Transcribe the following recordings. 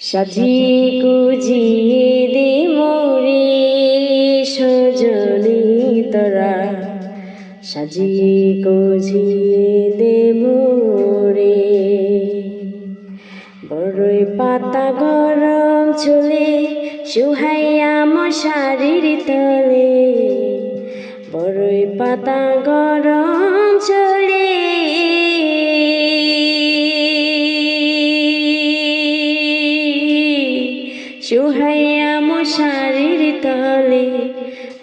সাজিয়ে গুজিয়ে দে মোরে সজনী তোরা, সাজিয়ে গুজিয়ে দে মোরে। বড়ই পাতা গরম চুলে সুহাইয়া মশারির তলে, বড়ই পাতা গরম চুলে সুহাইয়া মশারির তলে,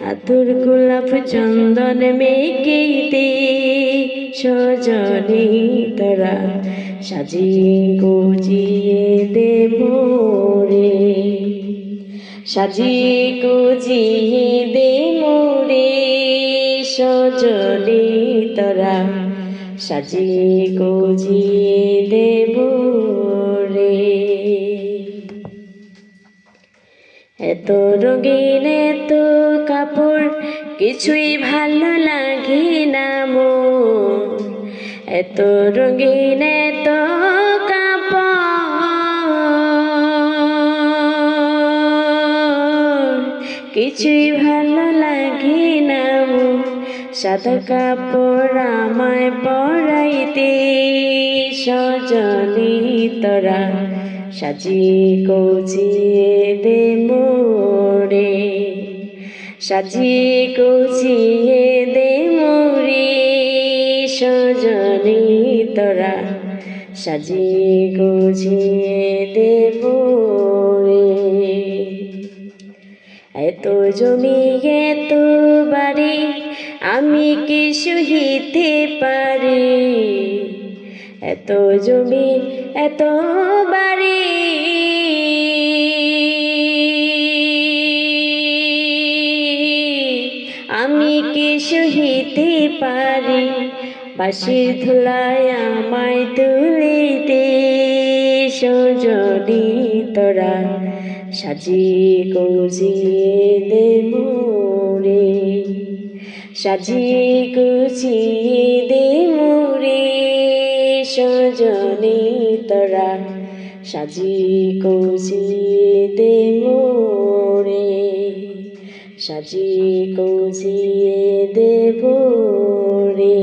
আতুর গোলাপ চন্দন মেঘে দে সজনী তোরা, সাজিয়ে গুজিয়ে দে মোরে, সাজিয়ে গুজিয়ে দে মোরে সজনী তোরা, সাজিয়ে গুজিয়ে দে মোরে। এত রঙিন এত কাপড় কিছুই ভালো লাগে না মোর, এত রঙিন এত কাপড় কিছুই ভালো লাগে না মোর। সাদা কাপড় আমায় পরাইতে সজনী তোরা, সাজিয়ে গুজিয়ে দে মোরে, সাজিয়ে গুজিয়ে দে মোরে সজনী তোরা, সাজিয়ে গুজিয়ে দে মোরে। এত জমি এত বাড়ি আমি কি সহিতে পারি, এত জমি এত বাড়ি আমি কি সহিতে পারি। বাঁশির ধুলায় আমায় তুলে দে সজনী তোরা, সাজিয়ে গুজিয়ে দে মোরে, সাজিয়ে গুজিয়ে দে মোরে সজনী তোরা, সাজিয়ে গুজিয়ে দে মোরে, সাজিয়ে গুজিয়ে দে মোরে।